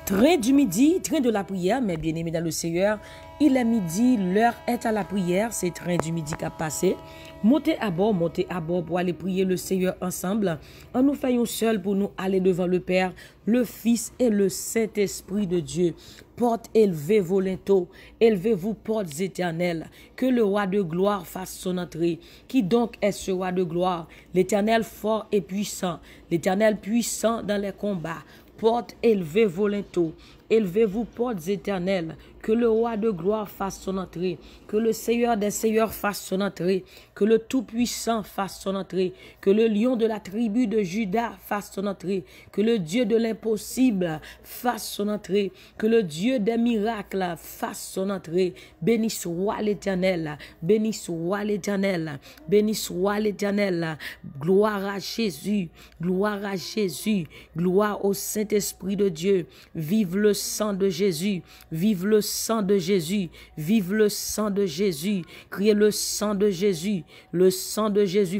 Train du midi, train de la prière, mes bien-aimés dans le Seigneur. Il est midi, l'heure est à la prière, c'est train du midi qui a passé. Montez à bord pour aller prier le Seigneur ensemble. En nous faisons seul pour nous aller devant le Père, le Fils et le Saint-Esprit de Dieu. Portes élevées vos linteaux, élevez-vous portes éternelles, que le roi de gloire fasse son entrée. Qui donc est ce roi de gloire? L'Éternel fort et puissant, l'Éternel puissant dans les combats. Portes élevées vos linteaux, élevez-vous portes éternelles, que le roi de gloire fasse son entrée, que le Seigneur des seigneurs fasse son entrée, que le Tout-Puissant fasse son entrée, que le lion de la tribu de Juda fasse son entrée, que le Dieu de l'impossible fasse son entrée, que le Dieu des miracles fasse son entrée. Béni soit l'Éternel, béni soit l'Éternel, béni soit l'Éternel. Gloire à Jésus, gloire à Jésus, gloire au Saint-Esprit de Dieu. Vive le sang de Jésus, vive le sang de Jésus, vive le sang de Jésus. Criez le sang de Jésus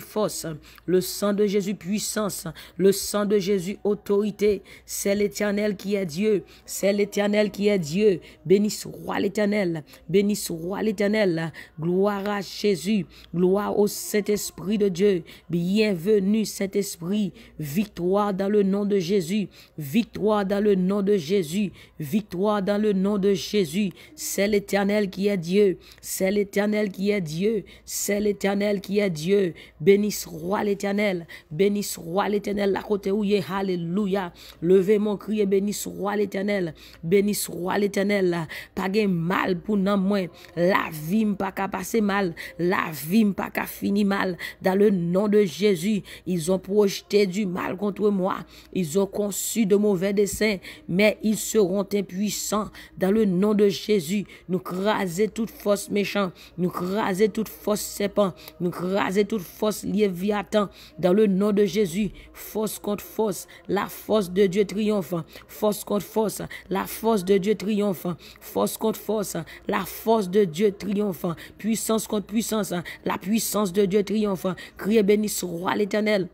force, le sang de Jésus puissance, le sang de Jésus autorité. C'est l'Éternel qui est Dieu, c'est l'Éternel qui est Dieu. Béni soit l'Éternel, béni soit l'Éternel. Gloire à Jésus, gloire au Saint-Esprit de Dieu. Bienvenue Saint-Esprit, victoire dans le nom de Jésus, victoire dans le nom de Jésus, victoire dans le nom de Jésus. C'est l'Éternel qui est Dieu, c'est l'Éternel qui est Dieu, c'est l'Éternel qui est Dieu. Béni soit l'Éternel, béni soit l'Éternel. La côté où il est, alléluia. Levez mon cri et béni soit l'Éternel, béni soit l'Éternel. Pas de mal pour non moins, la vie pas qu'à passer mal, la vie pas qu'à finir mal. Dans le nom de Jésus, ils ont projeté du mal contre moi, ils ont conçu de mauvais desseins, mais ils seront impuissants. Dans le nom de Jésus, nous craser toute force méchante, nous craser toute force serpent, nous craser toute force léviathan. Dans le nom de Jésus, force contre force, la force de Dieu triomphe. Force contre force, la force de Dieu triomphe. Force contre force, la force de Dieu triomphe. Puissance contre puissance, la puissance de Dieu triomphe. Criez béni soit l'Éternel.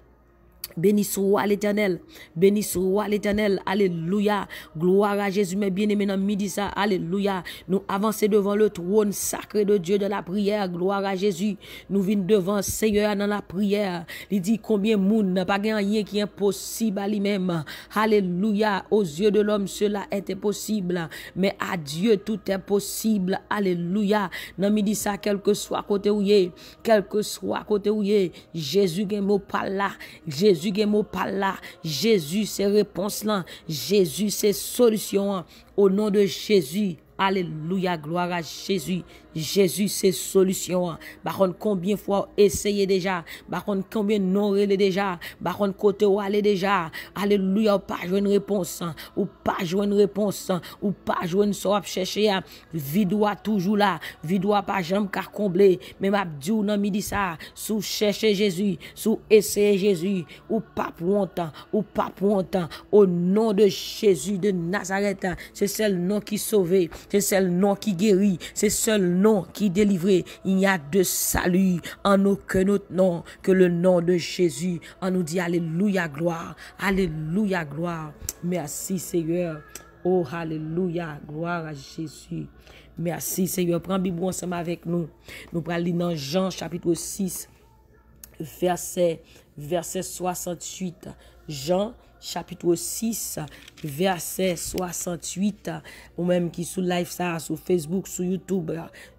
Béni soit l'Éternel, béni soit l'Éternel, alléluia, gloire à Jésus, mes bien-aimés, dans midi ça, alléluia, nous avançons devant le trône sacré de Dieu de la prière, gloire à Jésus, nous venons devant Seigneur dans la prière, il dit combien moun n'a pas rien qui est impossible à lui-même, alléluia, aux yeux de l'homme cela est impossible, mais à Dieu tout est possible, alléluia, dans midi ça, quel que soit côté où il est, quel que soit côté où il est, Jésus qui est mot par là, Jésus qui est mot par là, Jésus c'est réponse là, Jésus c'est solution, au nom de Jésus. Alléluia, gloire à Jésus. Jésus, c'est solution. Par contre, combien fois essayé déjà? Par contre, combien non relé déjà? Par contre, côté où aller déjà? Alléluia, ou pas jouer une réponse. Ou pas jouer une réponse. Ou pas jouer une soif chercher. Vidéo toujours là. Vidéo pas jamais qu'à combler. Même abdi ou nan midi ça. Sous chercher Jésus. Sous essayer Jésus. Ou pas pour longtemps. Ou pas pour longtemps. Au nom de Jésus de Nazareth. C'est seul nom qui sauve. C'est seul nom qui guérit, c'est seul nom qui délivre. Il n'y a de salut en aucun autre nom que le nom de Jésus. On nous dit alléluia gloire, alléluia gloire. Merci Seigneur. Oh alléluia, gloire à Jésus. Merci Seigneur. Prends Bible ensemble avec nous. Nous allons lire dans Jean chapitre 6 verset 68. Jean chapitre 6, verset 68, ou même qui sous live ça, sur Facebook, sur YouTube,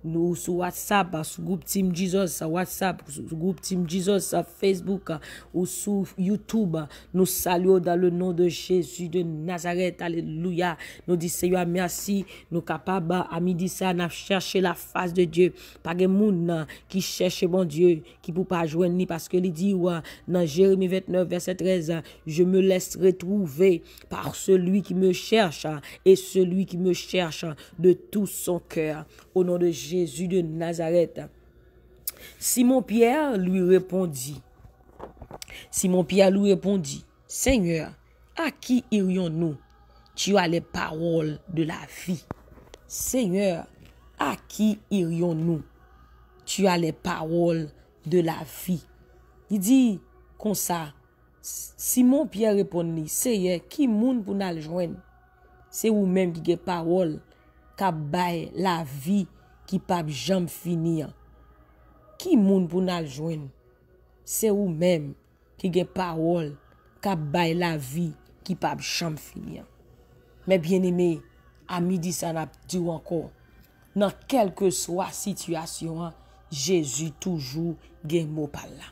nous sur WhatsApp, sur groupe Team Jesus, WhatsApp, sur groupe Team Jesus, Facebook, ou sur YouTube, nous saluons dans le nom de Jésus de Nazareth, alléluia. Nous disons Seigneur, merci, nous capables à midi ça, nous chercher la face de Dieu, pas de monde qui cherche bon Dieu, qui ne peut pas joindre ni parce que il dit, dans Jérémie 29, verset 13, je me laisse retrouver par celui qui me cherche et celui qui me cherche de tout son cœur. Au nom de Jésus de Nazareth. Simon-Pierre lui répondit, Seigneur, à qui irions-nous? Tu as les paroles de la vie. Seigneur, à qui irions-nous? Tu as les paroles de la vie. Il dit comme ça, Simon Pierre répondit, Seigneur, qui moun pour nous joindre? c'est ou même qui gen parole qui bail la vie qui pas jamais finir. Qui moun pour nous joindre? C'est ou même qui gen parole qui bail la vie qui pas jamais finir. Mais bien aimé, à midi ça n'a dit encore, dans quelle que soit situation, Jésus toujours gen mot par là.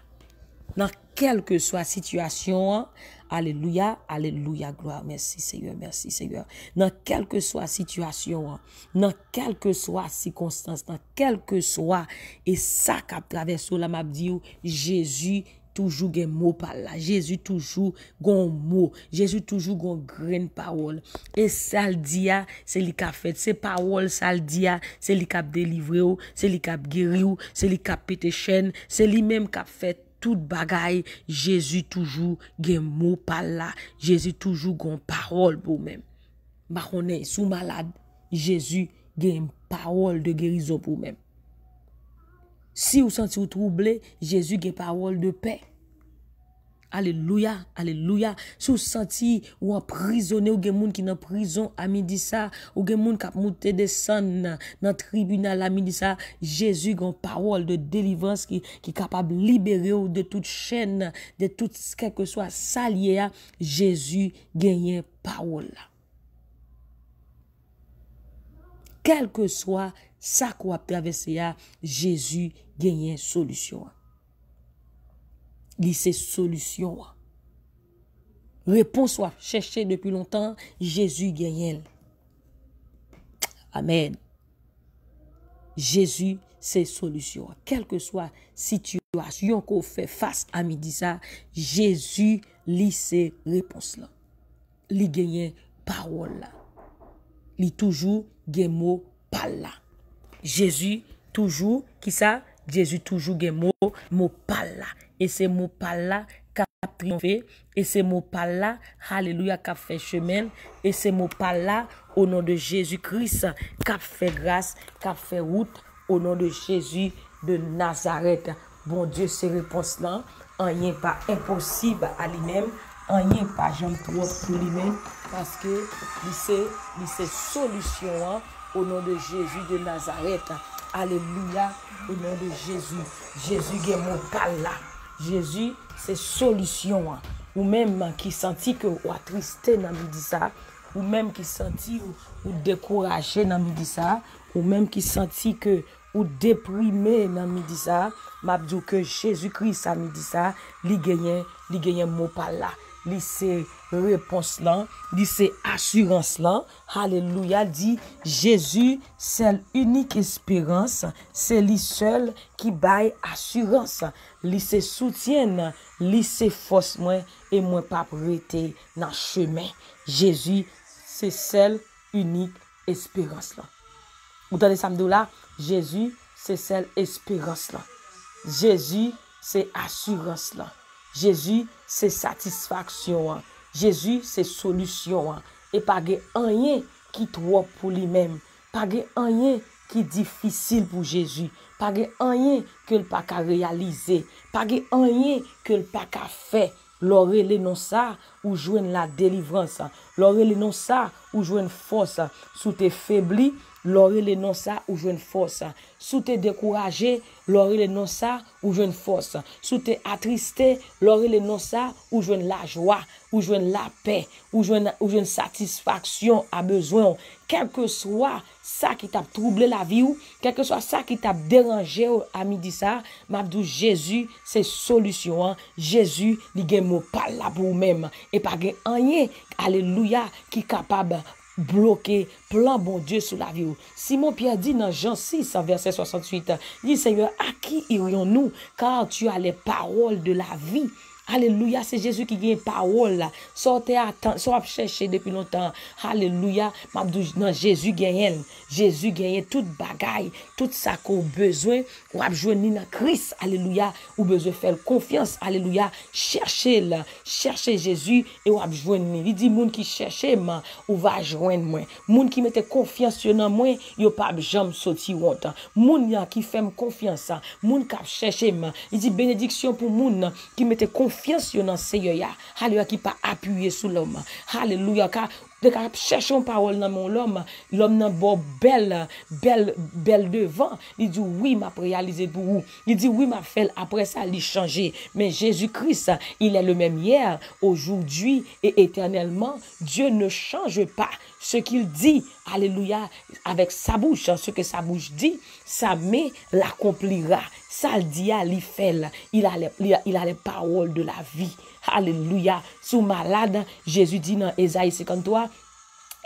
Dans quelle que soit situation, alléluia, alléluia, gloire, merci Seigneur, merci Seigneur. Dans quelle que soit situation, dans quelle que soit circonstance, dans quelle que soit, et ça qu'a traversé la m'a dit, Jésus toujours gen mot par là. Jésus toujours gon mot. Jésus toujours gon grain parole. Et ça le dit, c'est lui qui a fait. Ces paroles, ça le dit, c'est lui qui a délivré, c'est lui qui a guéri, c'est lui qui a pété chaîne, c'est lui même qui a fait tout bagaille. Jésus toujours gen mot par là. Jésus toujours gon parole pour même. Bah on est sous malade. Jésus gen parole de guérison pour même. Si vous sentez troublé, Jésus a une parole de paix. Alléluia, alléluia. Si vous sentez ou emprisonné, ou des gens qui sont en prison à midi ça, ou des gens qui ont monté descendre dans le tribunal à midi ça, Jésus a une parole de délivrance qui est capable de libérer de toute chaîne, de tout quel que soit salier. Jésus gagne une parole là. Quel que soit ça qu'on a traversé, Jésus gagne une solution. Il c'est solution. Réponse soit cherchée depuis longtemps, Jésus gagne. Amen. Jésus c'est solution. Quelle que soit situation qu'on fait face à midi ça, Jésus lit ces réponses là. Il gagne parole là. Il toujours gen mot par là. Jésus toujours qui ça? Jésus toujours gen mot par là. Et c'est mot par là qui a triomphé. Et c'est mot par là, alléluia, qui a fait chemin. Et c'est mot par là, au nom de Jésus-Christ, qui a fait grâce, qui a fait route, au nom de Jésus de Nazareth. Bon Dieu, ces réponses-là, rien pas impossible à lui-même. Rien pas jamais trop pour lui-même. Parce que c'est solution au nom de Jésus de Nazareth. Alléluia, au nom de Jésus. Jésus est mon par là. Jésus, c'est solution. Ou même qui sentit que ou attristé dans midi ça, ou même qui sentit ou découragé dans midi ça, ou même qui sentit que ou déprimé dans midi ça, m'a dit que Jésus-Christ a midi ça, li gagne mot par là. Li c'est réponse là, li c'est assurance là. Alléluia, dit Jésus, c'est l'unique espérance, c'est lui seul qui baille assurance. Li c'est soutien, li c'est force moi et moi pas prêter dans chemin. Jésus, c'est celle unique espérance là. Vous entendez ça là? Jésus, c'est celle espérance là. Jésus, c'est assurance là. Jésus, c'est satisfaction. Jésus, c'est solution. Et pas rien qui trop pour lui-même. Pas rien qui difficile pour Jésus. Pas rien que le pas réaliser. Pas rien que le pas faire. L'oreille non ça ou joindre la délivrance. L'oreille non ça ou joindre force. Sous tes faiblis, l'oreille non ça ou joindre force. Sous tes découragé, l'oreille non ça ou joindre force. Sous tes attristé, l'oreille non ça ou joindre la joie, ou joindre la paix, ou joindre satisfaction à besoin. Quel que soit ça qui t'a troublé la vie ou quel que soit ça qui t'a dérangé à midi ça, m'abdou Jésus c'est solution. Jésus li gen mot pas là pour même et pas gen rien alléluia qui capable bloquer plan bon Dieu sur la vie. Simon Pierre dit dans Jean 6 verset 68, dit Seigneur, à qui irions-nous car tu as les paroles de la vie. Alléluia, c'est Jésus qui gagne parole là. Sortez soit chercher depuis longtemps. Alléluia, non, Jésus gagne. Jésus gagne toute bagaille, tout ça qu'on besoin, ou a joindre dans Christ. Alléluia, ou besoin faire confiance. Alléluia, cherchez Jésus et ou a joindre. Il dit moun qui cherche moi, ou va joindre moi. Moun qui mette confiance dans moi, yo pas jamais sorti honte. Moun qui fait confiance, moun qui cherche moi. Il dit bénédiction pour moun qui mette confiance confiance dans le Seigneur. Alléluia, qui pas appuyé sur l'homme. Alléluia, car cherchons parole dans mon l'homme n'a bon belle devant. Il dit oui, m'a réalisé pour vous. Il dit oui, m'a fait après ça, il changé. Mais Jésus-Christ, il est le même hier, aujourd'hui et éternellement. Dieu ne change pas. Ce qu'il dit, alléluia, avec sa bouche, ce que sa bouche dit, sa main l'accomplira. Ça le dit, il fait, il a les paroles de la vie. Alléluia. Sous malade, Jésus dit dans Ésaïe 53,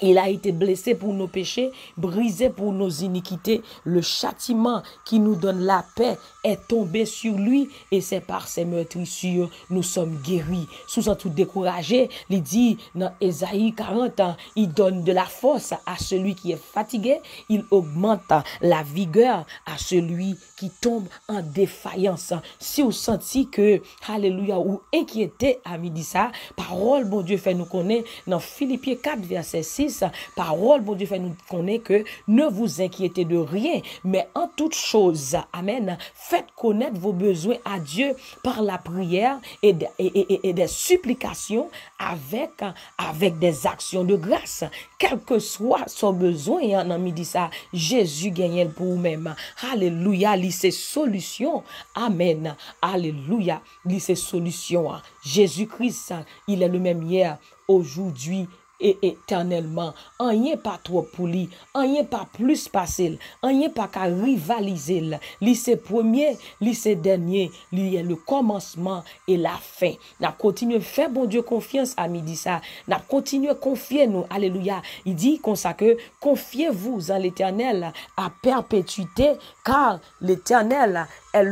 il a été blessé pour nos péchés, brisé pour nos iniquités. Le châtiment qui nous donne la paix est tombé sur lui et c'est par ses meurtrissures nous sommes guéris. Sous un tout découragé, il dit dans Ésaïe 40, il donne de la force à celui qui est fatigué, il augmente la vigueur à celui qui tombe en défaillance. Si vous sentez que, alléluia, ou inquiété à midi ça, parole, bon Dieu fait nous connaître dans Philippiens 4, verset 6, parole, bon Dieu fait nous connaître que ne vous inquiétez de rien, mais en toute chose, amen, faites connaître vos besoins à Dieu par la prière et des supplications avec des actions de grâce. Quel que soit son besoin, en midi ça, Jésus gagne pour vous-même. Alléluia, il c'est solution. Amen. Alléluia, il c'est solution. Jésus-Christ, il est le même hier, aujourd'hui et éternellement. Rien pas trop pour lui, rien pas plus facile, rien pas qu'à rivaliser. Lui c'est premier, lui c'est dernier, lui est le commencement et la fin. N'a continué faire bon Dieu confiance à midi ça. N'a continué confier nous. Alléluia. Il dit comme ça que confiez-vous en l'Éternel à perpétuité car l'Éternel est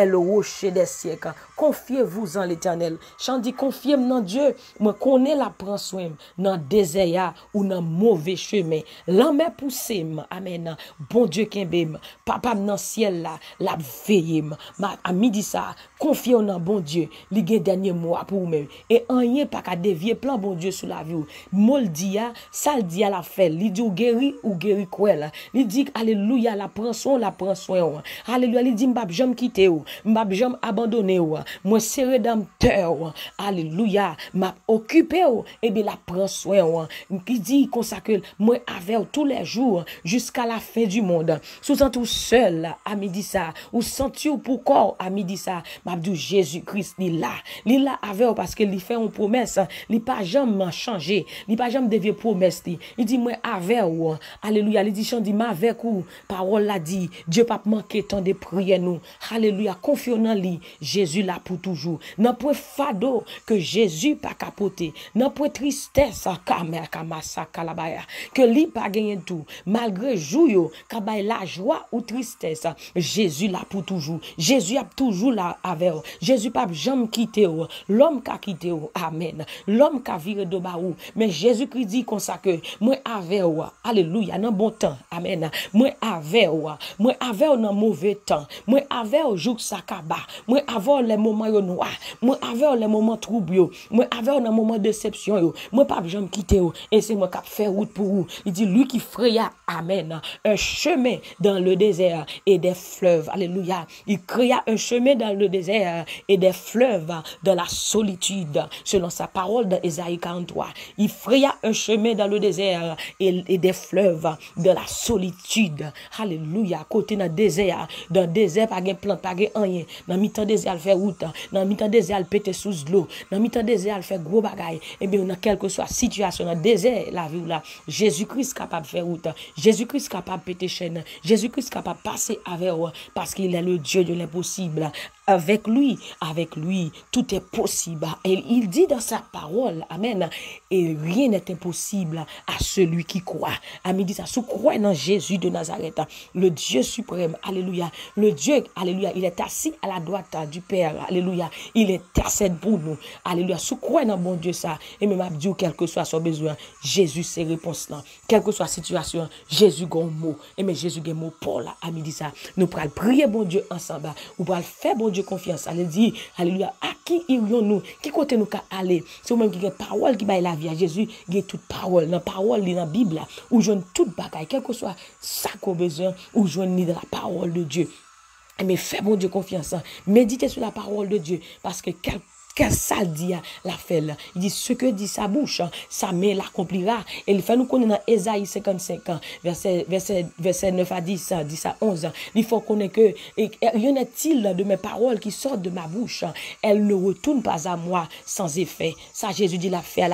le rocher des siècles. Confiez-vous en l'Éternel. J'en dis confiez-moi dans Dieu. Moi connais la prend soin dans désert ou dans mauvais chemin. L'homme poussé. Amen. Bon Dieu kembem. Papa dans ciel là, la veille. À midi ça, confiez en bon Dieu. Li gen dernier mois pour vous-même. Et rien pas qu'à dévier plan bon Dieu sur la vie. Moldia, ça le dit à la fait. Li dit ou guéri quoi là. Li dit alléluia, la prend soin. Alléluia, li dit m'bab jam quitter ou, m'bab jam abandonner ou. Moi c'est rédempteur. Alléluia, m'a occupé ou et bien la prend soin. Qui dit comme ça que moi avec tous les jours jusqu'à la fin du monde. Sous tout seul à midi ça ou senti ou pour corps à midi ça. M'a dit Jésus-Christ il là avec parce que il fait une promesse, il pas jamais changer, il pas jamais dévier promesse. Il dit moi avec ou. Alléluia, il dit chant dit ma avec ou. Parole la dit Dieu pas manquer tant de prières nous. Alléluia, confions en lui. Jésus là pour toujours. N'a point fado que Jésus pas capoter. N'a point tristesse que lui pas gagner tout. Malgré jour kabay la joie ou tristesse, Jésus là pour toujours. Jésus a toujours là avec. Jésus pas jamais quitter l'homme qui a quitté. Amen. L'homme qui a viré de bas ou. Mais Jésus-Christ dit comme ça que moi avec alléluia dans bon temps. Amen. Moi avec moi avec dans mauvais temps. Moi avec au jour ça kaba. Moi avec les moments noirs. Moi avec les moments troubles. Moi avec dans moment de déception. Moi pas jamais quitter et c'est moi qui fait route pour vous. Il dit lui qui fraya amen un chemin dans le désert et des fleuves. Alléluia. Il créa un chemin dans le désert et des fleuves dans la solitude. Selon sa parole dans Ésaïe 43. Il fraya un chemin dans le désert et des fleuves dans la solitude. Alléluia. Côté dans le désert pas de plante, pas de rien. Dans le mi-temps désert il fait route. Dans le mi-temps désert il pète sous l'eau. Dans le mi-temps désert il fait gros bagaille. Et bien dans quelle que soit situation dans le désert la vie là, Jésus-Christ capable de faire route. Jésus-Christ capable de péter chaîne. Jésus-Christ capable de passer avec eux parce qu'il est le Dieu de l'impossible. Avec lui, tout est possible. Et il dit dans sa parole, amen, et rien n'est impossible à celui qui croit. Amen, dit ça, sous croit dans Jésus de Nazareth, le Dieu suprême, alléluia, le Dieu, alléluia, il est assis à la droite du Père, alléluia, il intercède pour nous, alléluia, sous croit dans bon Dieu ça, et même à Dieu, quel que soit son besoin, Jésus, ses réponses là, quelle que soit la situation, Jésus a un mot, et mais Jésus a un mot pour là, amen, dit ça, nous pourrons prier bon Dieu ensemble, nous pourrons faire bon Dieu confiance. Elle dit, alléluia, à qui irions-nous? Qui côté nous qu'à aller? C'est vous-même qui a parole qui baille la vie à Jésus, il y a toute parole. Dans la parole, dans la Bible, où je toute bagaille, quel que soit ça qu'on a besoin, où je dans la parole de Dieu. Mais fais bon Dieu confiance. Méditez sur la parole de Dieu, parce que Qu'est-ce que ça dit la fait là? Il dit ce que dit sa bouche, sa main l'accomplira. Et il fait nous connaître dans Ésaïe 55, verset 9 à 10, 10 à 11. Il faut connaître que rien n'est-il de mes paroles qui sortent de ma bouche. Elles ne retournent pas à moi sans effet. Ça, Jésus dit la fait.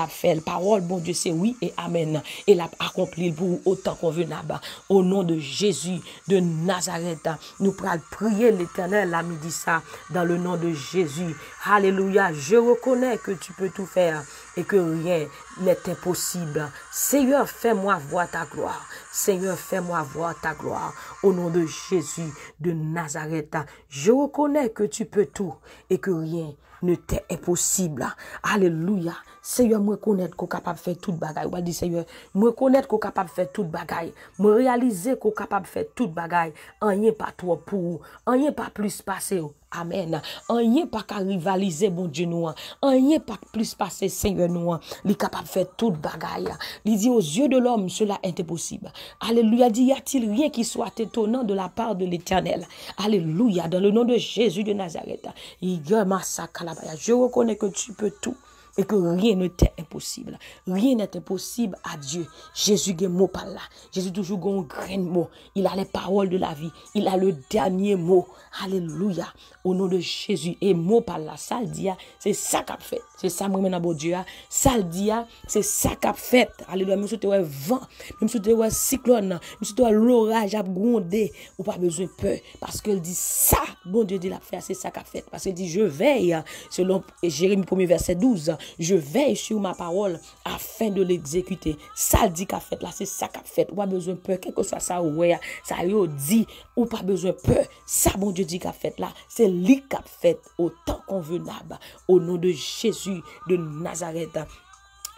Parole, bon Dieu, c'est oui et amen. Et l'a accompli pour autant convenable. Au nom de Jésus de Nazareth, nous pourrons prier l'Éternel à midi ça dans le nom de Jésus. Alléluia. Je reconnais que tu peux tout faire et que rien n'est impossible. Seigneur, fais-moi voir ta gloire. Seigneur, fais-moi voir ta gloire. Au nom de Jésus de Nazareth, je reconnais que tu peux tout et que rien ne t'est impossible. Alléluia. Seigneur, moi connaître qu'on capable de faire toute bagaille. On va dire Seigneur, moi connaître qu'on capable de faire toute bagaille. Moi réaliser qu'on capable de faire toute bagaille. Rien pas trop pour, rien pas plus passer. Amen. Rien pas qu'à rivaliser, bon Dieu, nous. Rien pas plus passer, Seigneur, nous. Il est capable de faire toute bagaille. Il dit aux yeux de l'homme, cela est impossible. Alléluia. Dit, y a-t-il rien qui soit étonnant de la part de l'Éternel? Alléluia. Dans le nom de Jésus de Nazareth. Je reconnais que tu peux tout. Et que rien n'est impossible. Rien n'est impossible à Dieu. Jésus est mot par là. Jésus toujours un grand mot. Il a les paroles de la vie. Il a le dernier mot. Alléluia. Au nom de Jésus. Et mot par là. Ça le dit, c'est ça qu'a fait. C'est ça, moi, maintenant, bon Dieu. Ça le dit, c'est ça qu'a fait. Alléluia. Même si tu as vent, même si tu as cyclone, même si tu as l'orage à gronder, ou pas besoin de peur. Parce qu'il dit ça, bon Dieu dit la fait, c'est ça qu'a fait. Parce qu'il dit, je veille, selon Jérémie 1er verset 12, je veille sur ma parole afin de l'exécuter. Ça dit qu'a fait là, c'est ça qu'a fait. Ou pas besoin de peur, quel que soit ça, ouais, ça y dit, ou pas besoin de peur. Ça, bon Dieu dit qu'a fait là, c'est lui qu'a fait au temps convenable. Au nom de Jésus de Nazareth.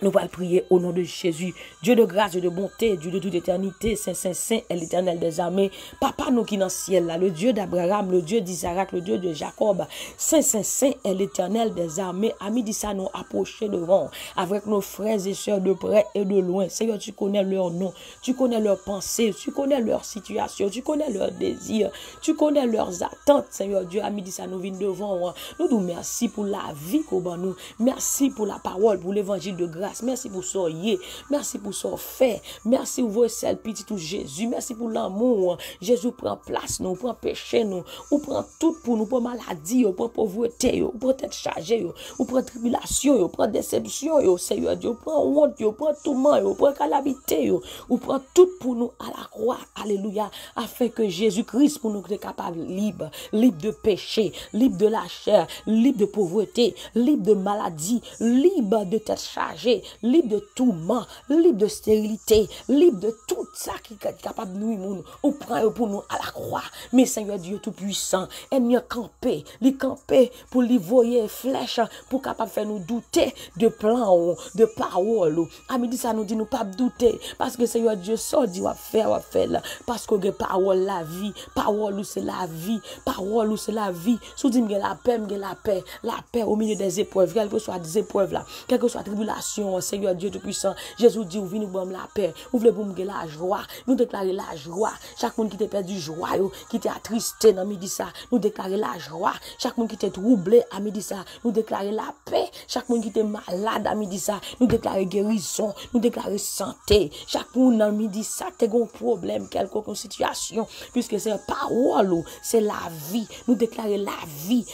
Nous allons prier au nom de Jésus. Dieu de grâce, Dieu de bonté, Dieu de toute éternité, Saint, Saint, Saint est l'Éternel des armées. Papa, nous qui dans le ciel, là, le Dieu d'Abraham, le Dieu d'Isaac, le Dieu de Jacob. Saint, Saint, Saint est l'Éternel des armées. À midi, ça nous approcher devant avec nos frères et sœurs de près et de loin. Seigneur, tu connais leur nom, tu connais leurs pensées, tu connais leur situation, tu connais leurs désirs, tu connais leurs attentes. Seigneur Dieu, à midi, ça nous vient devant. Nous nous merci pour la vie qu'on a nous. Merci pour la parole, pour l'évangile de grâce. Merci pour ce yé. Merci pour ce fait. Merci pour vos seuls petit tout Jésus. Merci pour l'amour. Jésus prend place, nous prend péché, nous. Ou prend tout pour nous, pour maladie, ou pour pauvreté, ou pour être chargé, ou pour tribulation, ou pour déception, Seigneur Dieu, ou prend honte, ou prend tourment, ou prend calamité, ou prend tout pour nous à la croix. Alléluia. Afin que Jésus-Christ pour nous soit capable libre, libre de péché, libre de la chair, libre de pauvreté, libre de maladie, libre de t'être chargé, libre de tourment, libre de stérilité, libre de tout ça qui est capable de nous, on prend pour nous à la croix. Mais Seigneur Dieu Tout-Puissant, ennemi campé, les camper pour lui voyer flèche, pour capable faire nous douter de plans, de paroles. À midi, ça nous dit nous pas douter, parce que Seigneur Dieu, ça dit, on va faire, parce que parole la vie, parole c'est la vie, parole c'est la vie. Si dit la paix au milieu des épreuves, quelles que soient des épreuves là, quelle que soit tribulation, Seigneur Dieu Tout-Puissant, Jésus dit, vous venez nous donner la paix, vous voulez nous la joie, nous déclarer la joie, chaque monde qui t'a perdu joie, qui t'a attristé dans midi ça, nous déclarer la joie, chaque monde qui t'a troublé à midi ça, nous déclarer la paix, chaque monde qui t'a malade à midi ça, nous déclarer guérison, nous déclarer santé, chaque monde dans midi ça, t'as un problème, quelque situation, puisque c'est parole, c'est la vie, nous déclarer la vie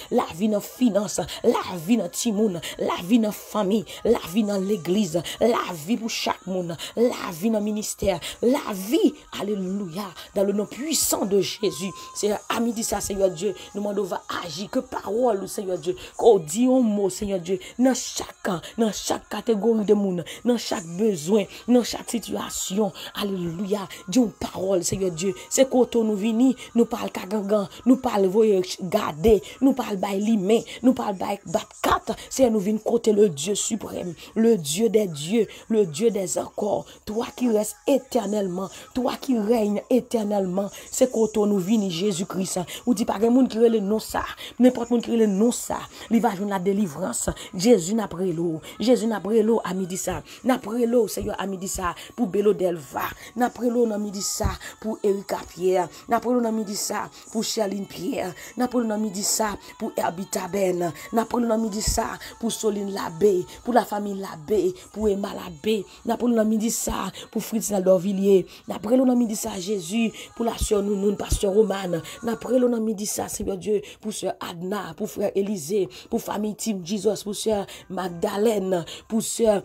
dans finance, la vie dans timoun, la vie dans famille, la vie dans l'église, la vie pour chaque monde, la vie dans ministère, la vie, alléluia, dans le nom puissant de Jésus. C'est à midi ça, Seigneur Dieu, nous demandons va agir, que parole, Seigneur Dieu, qu'on dit un mot, Seigneur Dieu, dans chaque catégorie de monde, dans chaque besoin, dans chaque situation, alléluia, dis une parole, Seigneur Dieu, c'est quand nous venons, nous parlons kagangan, nous parlons garder, nous parlons bail limé, nous parlons bail batkat, c'est nous venons côté le Dieu suprême, le Dieu Dieu des dieux, le Dieu des encore, toi qui restes éternellement, toi qui règnes éternellement, c'est quand nous vini Jésus-Christ. Ou dit pas que monde qui le nom ça, n'importe monde qui le nom ça, il va jouer la délivrance. Jésus n'a pris l'eau, Jésus n'a pris l'eau à midi ça, n'a pris l'eau Seigneur à midi ça pour Bélo Delva, n'a pris l'eau à midi ça pour Erika Pierre, n'a pris l'eau à midi ça pour Charline Pierre, n'a pris l'eau à midi ça pour Herbita Ben, n'a pris l'eau à midi ça pour Soline Labbé, pour la famille Labbé, pour Emma Labbé, n'a pris l'eau à midi ça pour Fritz Naldorvilliers, n'a pris l'eau à midi ça Jésus pour la sœur Nounoun, pasteur Romane, n'a pris l'eau à midi ça Seigneur Dieu pour sœur Adna, pour frère Élisée, pour famille Tim Jesus, pour sœur Magdalène, pour sœur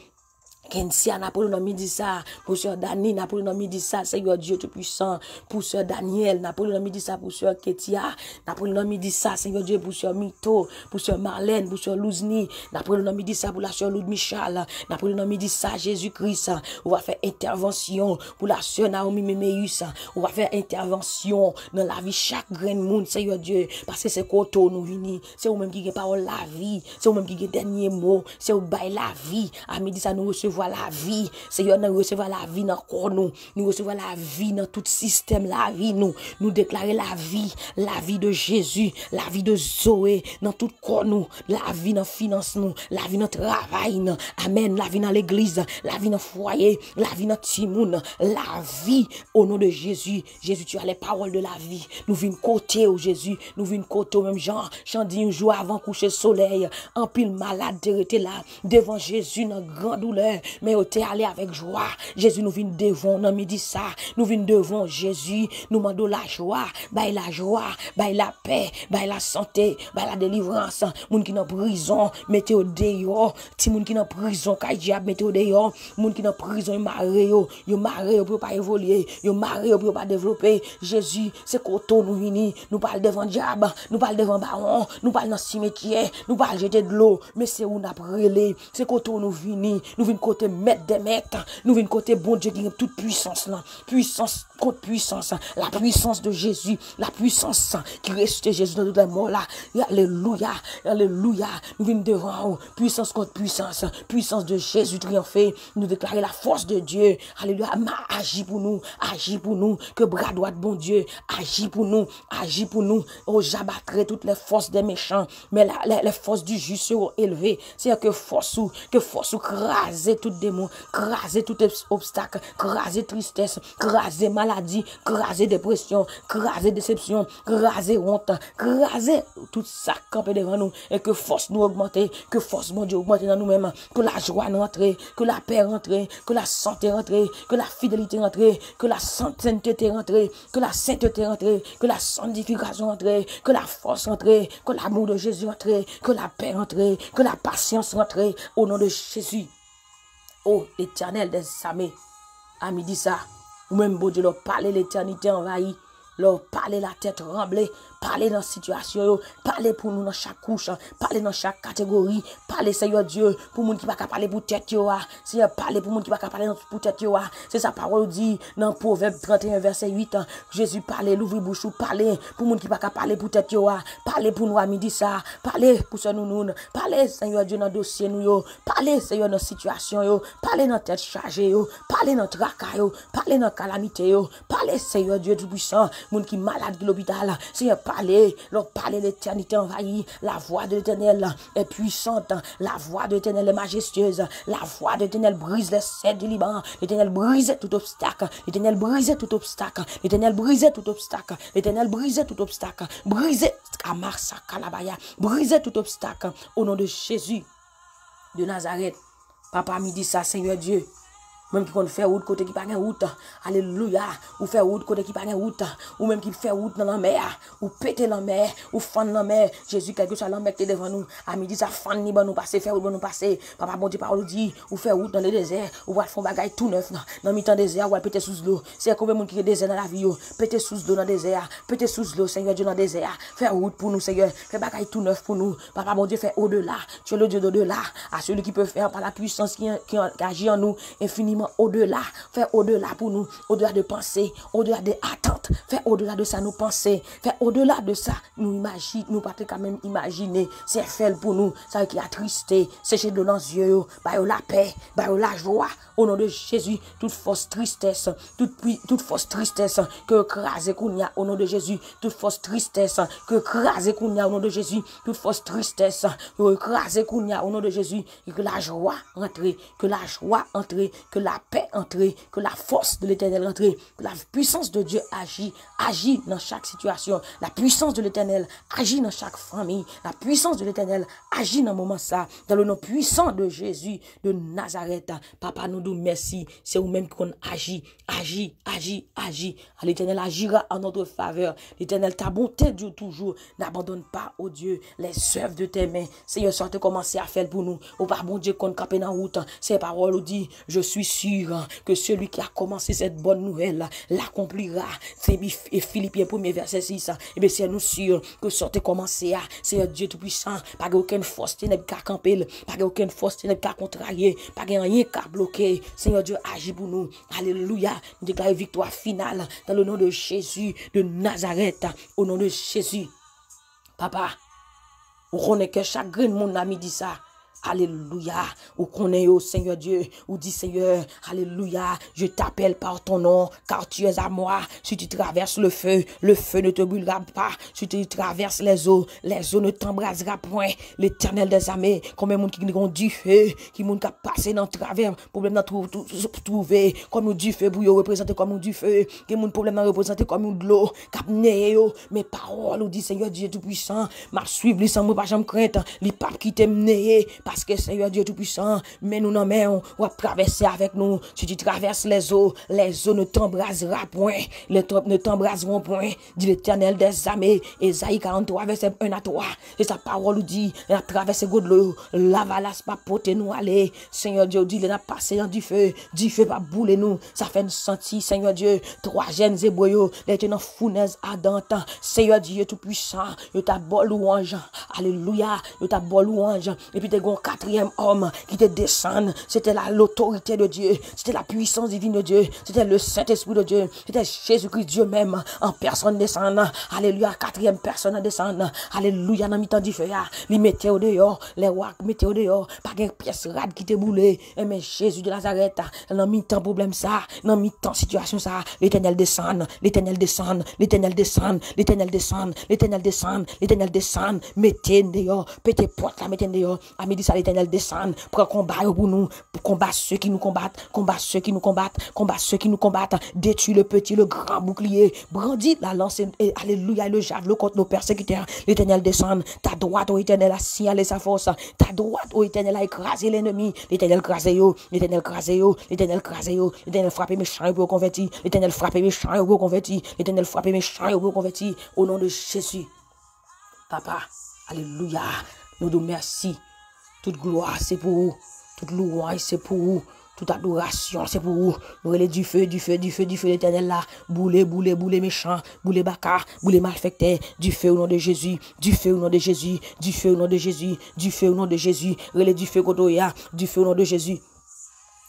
Kensia n'a pas le nom midi ça, pour sœur Dani n'a pas le nom midi ça, Seigneur Dieu tout puissant, pour sœur Daniel n'a pas le nom midi ça, pour sœur Ketia n'a pas le nom midi ça, Seigneur Dieu pour sœur Mito, pour sœur Marlène, pour sœur Louzni, n'a pas le nom midi ça, pour la sœur Loud Michal, n'a pas le nom midi ça, Jésus-Christ, on va faire intervention pour la sœur Naomi Memeus, on va faire intervention dans la vie chaque grain de monde, Seigneur Dieu, parce que c'est koto nous vini, c'est vous même qui avez parole la vie, c'est vous même qui avez dernier mot, c'est vous bail la vie, à midi ça nous recevons la vie, Seigneur, nous recevons la vie dans corps nous recevons la vie dans tout système, la vie nous déclarer la vie de Jésus, la vie de Zoé dans tout corps nous, la vie dans finance nous, la vie dans travail nous, amen, la vie dans l'église, la vie dans foyer, la vie dans timoun, la vie au nom de Jésus. Jésus, tu as les paroles de la vie. Nous venons côté au Jésus, nous venons côté au même genre, dit un jour avant coucher soleil, en pile malade, t'es là devant Jésus dans grande douleur. Mais on t'est allé avec joie. Jésus nous vient devant, nous midi ça. Nous venons devant Jésus. Nous demandons la joie, la paix, la santé, la délivrance. Moun qui dans prison, mettez au dehors. Ti moun qui dans prison, kay diable, mettez au dehors. Moun qui dans prison, yo maré, pour pas évoluer. Yo maré, pour pas développer. Jésus, c'est koto nous vini. Nous parlons devant diable, nous parlons devant baron, nous parlons dans cimetière, nous parlons jeter de l'eau. Mais c'est où n'a brûlé. C'est koto nous vini. Nous venons côté maître des maîtres, nous venons côté bon Dieu qui a toute puissance là, puissance contre puissance, la puissance de Jésus, la puissance qui reste Jésus dans toute la mort là, alléluia, alléluia, nous venons devant puissance contre puissance, puissance de Jésus triomphé, nous déclarer la force de Dieu, alléluia, agis pour nous, que bras droit de bon Dieu, agis pour nous, oh j'abattrai toutes les forces des méchants, mais les forces du juste seront élevées, c'est-à-dire que force ou craser tout démon, craser tout obstacle, craser tristesse, craser maladie, craser dépression, craser déception, craser honte, craser tout ça campé devant nous et que force nous augmenter, que force mon Dieu augmenter dans nous-mêmes, que la joie nous entre, que la paix rentre, que la santé rentre, que la fidélité rentre, que la sainteté rentre, que la sainteté rentre, que la sanctification rentre, que la force rentre, que l'amour de Jésus rentre, que la paix rentre, que la patience rentre au nom de Jésus. Oh, l'Éternel des armées, à midi ça, ou même bon Dieu, leur parler l'éternité envahie, leur parler la tête tremblée, parler dans la situation, parler pour nous dans chaque couche, parler dans chaque catégorie, parler Seigneur Dieu, pour nous qui ne pas parler pour tête, Seigneur, parler pour nous qui ne pas parler pour tête, c'est sa parole dit dans Proverbe 31, verset 8, Jésus parlait, l'ouvre bouche, parler pour nous qui ne pas parler pour tête, parler pour nous à midi ça, parler pour ce nous, parler Seigneur Dieu dans dossier nous, parler Seigneur dans situation, parler dans tête chargée, parler dans tracas, parler dans calamité, parler Seigneur Dieu tout puissant, moun qui malade de l'hôpital, Seigneur, parler, leur parler l'éternité envahie, la voix de l'Éternel est puissante, la voix de l'Éternel est majestueuse, la voix de l'Éternel brise les cèdres du Liban, l'Éternel brise tout obstacle, l'Éternel brise tout obstacle, l'Éternel brise tout obstacle, l'Éternel brise tout obstacle, brise Kamarsa Kalabaya, brise tout obstacle au nom de Jésus de Nazareth. Papa me dit ça, Seigneur Dieu. Même qui compte faire route côté qui pas de route, alléluia, ou faire route côté qui pas de route, ou même qui fait route dans la mer, ou péter la mer, ou fan la mer, Jésus quelque chose la mer qui est devant nous, à midi ça fan ni bon nous passer, faire route bon nous passer, papa bon Dieu parole dit, ou faire route dans le désert, ou va faire bagaille tout neuf dans mi-temps désert, ou va péter sous l'eau, c'est combien de monde qui est désert dans la vie, péter sous l'eau dans le désert, péter sous l'eau, Seigneur Dieu dans le désert, faire route pour nous Seigneur, faire bagaille tout neuf pour nous, papa bon Dieu fait au-delà, tu es le Dieu d'au-delà, à celui qui peut faire par la puissance qui agit en nous infiniment infiniment au-delà. Fais au-delà pour nous, au-delà de pensées, au-delà des attentes. Fais au-delà de ça, nous penser. Fais au-delà de ça, nous imaginer, nous pas quand même imaginer. C'est fait pour nous, ça qui a tristé, sécher de nos yeux, bah la paix, bah la joie. Au nom de Jésus, toute fausse tristesse, toute fausse tristesse que crase kounya au nom de Jésus, toute fausse tristesse que crase kounya au nom de Jésus, toute fausse tristesse que crase kounya au nom de Jésus, et que la joie entre, que la joie entre, que la paix entre, que la force de l'Éternel entre, que la puissance de Dieu agit dans chaque situation, la puissance de l'Éternel agit dans chaque famille, la puissance de l'Éternel agit dans le moment ça, dans le nom puissant de Jésus de Nazareth. Papa, nous merci, c'est vous-même qu'on agit. L'Éternel agira en notre faveur. L'Éternel, ta bonté Dieu toujours, n'abandonne pas, oh Dieu, les œuvres de tes mains. Seigneur, soit te commencer à faire pour nous. Oh par bon Dieu, qu'on campe dans route. Ces paroles nous disent, je suis sûr que celui qui a commencé cette bonne nouvelle l'accomplira. C'est Philippiens 1er verset 6. Et bien c'est nous sûr que soit te commencer à, Seigneur Dieu tout-puissant, pas aucune force qui n'est qu'à camper, pas aucune force qui n'est qu'à contrarier, pas rien qu'à bloquer. Seigneur Dieu, agis pour nous. Alléluia. Nous déclarons victoire finale dans le nom de Jésus de Nazareth. Au nom de Jésus. Papa, on connaît que chaque grain de mon ami dit ça. Alléluia. Ou connaît au Seigneur Dieu. Ou dit Seigneur, alléluia, je t'appelle par ton nom, car tu es à moi. Si tu traverses le feu ne te brûlera pas. Si tu traverses les eaux ne t'embrasera point. L'Éternel des armées, combien de monde qui ont du feu, qui monde qui a passé dans le travers, problème dans trouver, comme du feu pour représenter comme du feu, qui monde problème dans représenter comme de l'eau, cap néo, mes paroles, ou dit Seigneur Dieu tout-puissant, m'a suivre, sans moi pas jamais crainte, les papes qui t'aiment néé, parce que Seigneur Dieu tout-puissant, mais nous n'en mettons, on va traverser avec nous. Si tu traverses les eaux ne t'embrasera point, ne t'embraseront point, dit l'Éternel des armées. Ésaïe 43, verset 1 à 3. Et sa parole dit, il a traversé l'eau, la valasse pas porter nous aller. Seigneur Dieu dit, il a passé dans du feu pas bouler nous. Ça fait une senti, Seigneur Dieu, 3 jeunes hébreux, les tenants fournaise ardente. Seigneur Dieu tout-puissant, il t'a beau louange. Alléluia, il t'a beau louange. Et puis t'es un 4e homme qui te descend. C'était l'autorité de Dieu. C'était la puissance divine de Dieu. C'était le Saint-Esprit de Dieu. C'était Jésus-Christ, Dieu même, en personne descend. Alléluia, 4e personne descend. Alléluia, dans mi-temps du feu. Il mettait au dehors. Les rois mettaient au dehors. Pas de pièce rade qui te boulé. Mais Jésus de Nazareth, dans mi-temps problème ça, dans mi-temps situation ça, l'Éternel descend. L'Éternel descend. L'Éternel descend. L'Éternel descend. L'Éternel descend. L'Éternel descend. Mettez dehors. Pétez porte là, mettez dehors. À midi, ça l'Éternel descend pour combattre pour nous, pour combattre ceux qui nous combattent, combattre ceux qui nous combattent, combattre ceux qui nous combattent, détruire le petit, le grand bouclier, brandit la lance, et alléluia, le javelot contre nos persécuteurs. L'Éternel descend, ta droite au Éternel a signalé sa force, ta droite au Éternel a écrasé l'ennemi. L'Éternel crasé yo, l'Éternel crasé yo, l'Éternel crasé yo, l'Éternel frappé méchant pour convertir, l'Éternel frappé méchant pour convertir, l'Éternel frappé méchant pour convertir, au nom de Jésus. Papa, alléluia, nous nous merci. Toute gloire, c'est pour vous. Toute louange, c'est pour vous. Toute adoration, c'est pour vous. Nous relais du feu l'Éternel là. Boulez méchants, boulez bâcards, boulez malfectés. Du feu au nom de Jésus. Du feu au nom de Jésus. Du feu au nom de Jésus. Du feu au nom de Jésus. Relais du feu Kodoya. Du feu au nom de Jésus.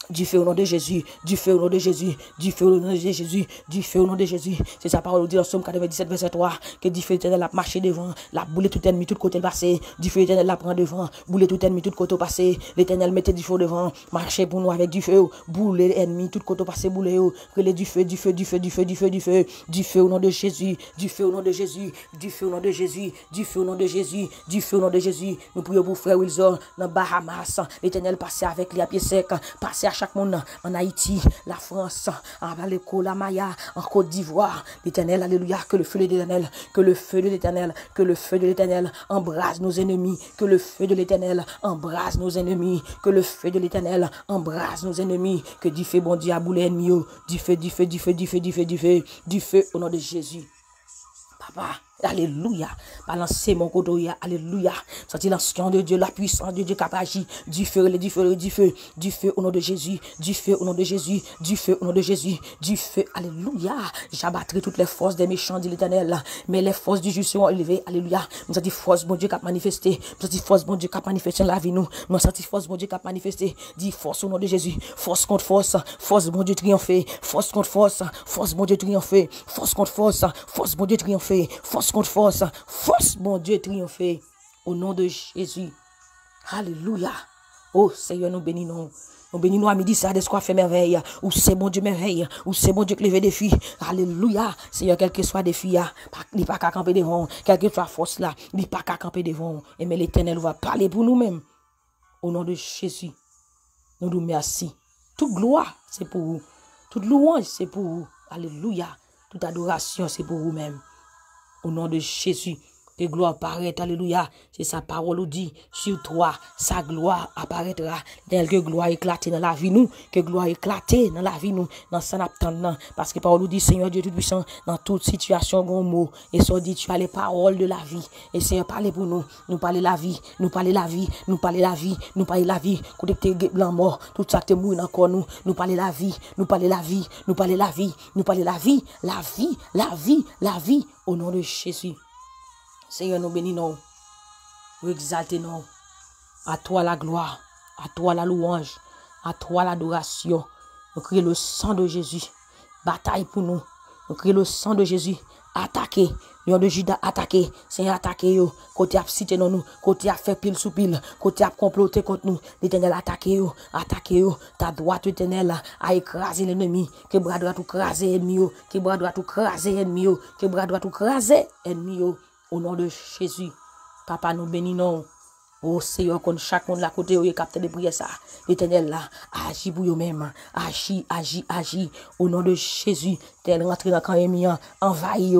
Du feu au nom de Jésus, du feu au nom de Jésus, du feu au nom de Jésus, du feu au nom de Jésus. C'est sa parole dit dans Somme 97, verset 3, que du feu éternel a marché devant, la boule tout ennemi, tout côté passé, du feu éternel la prend devant, boule tout ennemi, tout côté passé, l'Éternel mettait du feu devant, marchez pour nous avec du feu, boule ennemi, tout côté passé, boule, relais du feu au nom de Jésus, du feu au nom de Jésus, du feu au nom de Jésus, du feu au nom de Jésus, du feu au nom de Jésus. Nous prions pour frère Wilson, dans Bahamas, l'Éternel passait avec lui à pied sec, passait à chaque monde en Haïti, la France, en Valéco, la Maya, en Côte d'Ivoire. L'Éternel, alléluia, que le feu de l'Éternel, que le feu de l'Éternel, que le feu de l'Éternel embrase nos ennemis, que le feu de l'Éternel embrase nos ennemis, que le feu de l'Éternel embrase nos ennemis, que du feu, bon Dieu, à bouler ennemi, du feu au nom de Jésus. Papa, Alléluia. Balancez mon côté, alléluia. Senti l'ancien de Dieu, la puissance de Dieu qui agit. Du feu, du feu, du feu, du feu au nom de Jésus, du feu au nom de Jésus, du feu au nom de Jésus, du feu, alléluia. J'abattrai toutes les forces des méchants, dit l'Éternel. Mais les forces du juste seront élevées, alléluia. Nous senti force, bon Dieu, qui a manifesté. Nous senti force, bon Dieu, qui a manifesté dans la vie, nous. Nous senti force, bon Dieu, qui a manifesté. Dit force au nom de Jésus, force contre force, force, bon Dieu, triompher, force contre force, force, bon Dieu, triompher, force contre force, force, bon Dieu, triompher, force contre force, force, mon Dieu, triompher, au nom de Jésus. Alléluia. Oh Seigneur, nous bénissons. Nous bénissons à midi, ça, des quoi fait merveille. Ou c'est bon Dieu merveille. Ou c'est bon Dieu qui lève des filles. Alléluia. Seigneur, quel que soit des filles, il n'y a pas qu'à camper devant. Quelle que soit force là, il n'y a pas qu'à camper devant. Et mais l'Éternel va parler pour nous-mêmes. Au nom de Jésus, nous nous remercions. Toute gloire, c'est pour vous. Toute louange, c'est pour vous. Alléluia. Toute adoration, c'est pour vous-même. Au nom de Jésus, que gloire apparaît, alléluia. C'est sa parole dit, sur toi, sa gloire apparaîtra. Que gloire éclate dans la vie nous, que gloire éclate dans la vie nous, dans son attendant. Parce que parole dit, Seigneur Dieu Tout-Puissant, dans toute situation, bon mot, et ça dit, tu as les paroles de la vie. Et Seigneur, parlez pour nous, nous parler la vie, nous parler la vie, nous parler la vie, nous parler la vie, côté que t'es blanc mort, tout ça te mouille encore nous parler la vie, nous parler la vie, nous parler la vie, nous parler la vie, la vie, la vie, la vie, au nom de Jésus. Seigneur, nous bénissons, nous exaltons, à toi la gloire, à toi la louange, à toi l'adoration. Nous crions le sang de Jésus, bataille pour nous. Nous crions le sang de Jésus, attaquez, lion de Judas attaqué, Seigneur attaqué yo, côté a cité non nous, côté a fait pile sous pile, côté a comploté contre nous, l'Éternel attaqué yo, ta droite éternelle a écrasé l'ennemi, que bras droit tout craser ennemi yo, que bras droit tout craser ennemi yo, que bras droit tout craser ennemi yo. Au nom de Jésus, Papa, nous bénissons. Oh Seigneur, quand chaque monde là côté, vous capté des prières ça. L'Éternel là, agis pour vous-même. Agis. Au nom de Jésus, tel rentré dans le camp ennemi, envahis.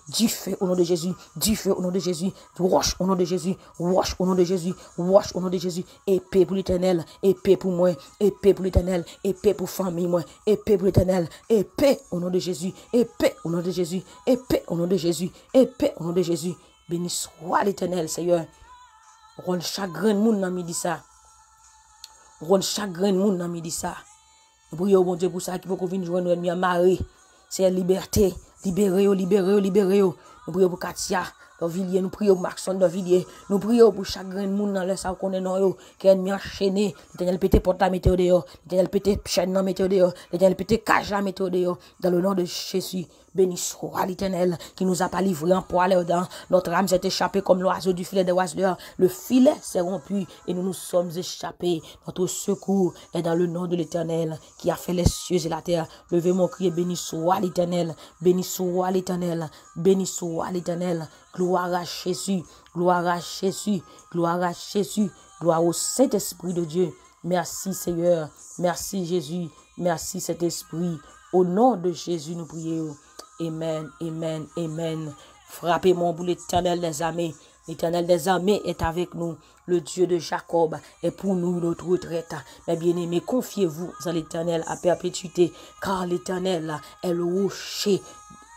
Du feu au nom de Jésus, du feu au nom de Jésus. Wash au nom de Jésus, wash au nom de Jésus, wash au nom de Jésus. Épée pour l'Éternel, épée pour moi, épée pour l'Éternel, épée pour famille moi, épée pour l'Éternel, épée au nom de Jésus, épée au nom de Jésus, épée au nom de Jésus, épée au nom de Jésus. Béni soit l'Éternel, Seigneur. Rôle chagrin moun nan midi ça. Rôle chagrin moun nan midi ça. Nous prions bon Dieu pour ça qui peut venir joindre nous ennemi à marée. C'est liberté. Libérez. Nous prions pour Katia. Villiers, nous prions pour Maxon de Villiers, nous prions pour chagrin moun dans le sa qu'on est non yo, qui ennemi enchaîné, l'Éternel pété porte la météo dehors, l'Éternel pété chaîne dans météo dehors, l'Éternel pété cage la météo dehors, dans le nom de Jésus. Béni soit l'Éternel qui nous a pas livré en poil dedans. Notre âme s'est échappée comme l'oiseau du filet des oiseleurs. Le filet s'est rompu et nous nous sommes échappés. Notre secours est dans le nom de l'Éternel qui a fait les cieux et la terre. Levez mon cri, béni soit l'Éternel, béni soit l'Éternel, béni soit l'Éternel. Gloire à Jésus, gloire à Jésus, gloire à Jésus, gloire au Saint-Esprit de Dieu. Merci Seigneur, merci Jésus, merci Saint-Esprit. Au nom de Jésus, nous prions. Amen, amen, amen. Frappez-moi pour l'Éternel des armées. L'Éternel des armées est avec nous. Le Dieu de Jacob est pour nous notre retraite. Mes bien-aimés, confiez-vous en l'Éternel à perpétuité, car l'Éternel est le rocher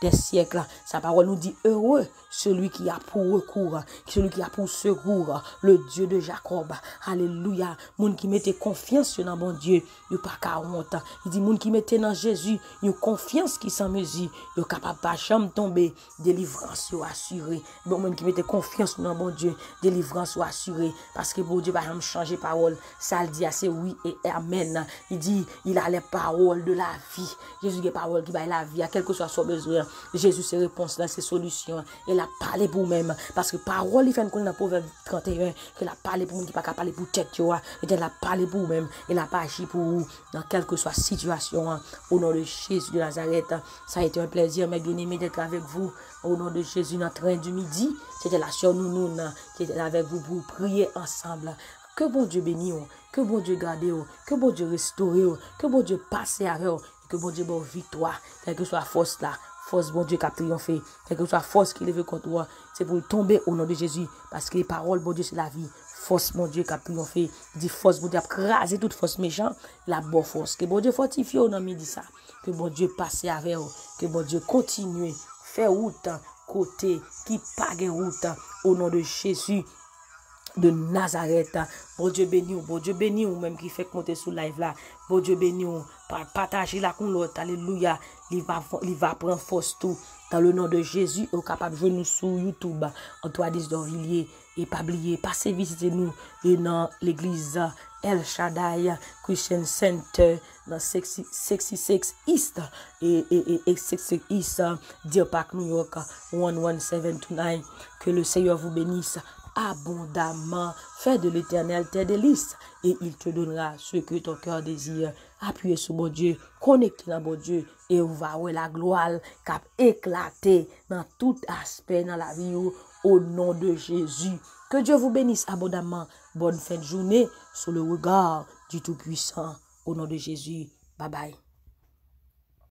des siècles. Sa parole nous dit heureux celui qui a pour recours, celui qui a pour secours, le Dieu de Jacob. Alléluia. Moun qui mette confiance dans bon Dieu, il pas qu'à honte. Il dit moun qui mette dans Jésus, une confiance qui sans mesure, il capable pas jamais tomber, délivrance assurée. Bon moun qui mette confiance dans bon Dieu, délivrance assurée parce que bon Dieu va jamais changer parole. Ça le dit c'est oui et amen. Il dit il a les paroles de la vie. Jésus a les paroles qui va la vie à quel que soit son besoin. Jésus ses réponses dans ses solutions. Il a parlé pour même parce que parole il fait qu'on dans Proverbe 31 qu'il a parlé pour nous qui pas parler pour tête tu vois. Il a parlé pour même, il a pas agi pour vous dans quelle que soit situation. Au nom de Jésus de Nazareth, ça a été un plaisir mes bien-aimés d'être avec vous. Au nom de Jésus dans le train du midi, c'était la sœur Nounoun qui était avec vous pour prier ensemble. Que bon Dieu bénisse, que bon Dieu garde, que bon Dieu restaure, que bon Dieu passe avec vous, que bon Dieu bonne victoire, quelle que soit la force là. Force, bon Dieu, qui a triomphé. Quelle que soit la force qui lève contre toi, c'est pour tomber au nom de Jésus. Parce que les paroles, bon Dieu, c'est la vie. Force, mon Dieu, qui a triomphé. Dit force, bon Dieu, a crasé toute force méchante. La bonne force. Que bon Dieu fortifie au nom de ça. Que bon Dieu passe avec vous. Que bon Dieu continue. fait route côté qui pas de route au nom de Jésus de Nazareth. Bon Dieu béni ou même qui fait compter sous live là. Bon Dieu béni ou partager la con l'autre. Alléluia. Il va prendre force tout. Dans le nom de Jésus, au capable de nous sur YouTube, Antoine d'Orvilliers. Et pas oublier, passez visiter nous et dans l'église El Shaddai Christian Center dans 66 East et 66 East Deer Park, New York 11729. Que le Seigneur vous bénisse abondamment. Fais de l'Éternel tes délices et il te donnera ce que ton cœur désire. Appuyez sur mon Dieu, connectez dans mon Dieu et vous va voir la gloire qui a éclaté dans tout aspect dans la vie au nom de Jésus. Que Dieu vous bénisse abondamment. Bonne fin de journée sous le regard du Tout-Puissant. Au nom de Jésus. Bye bye.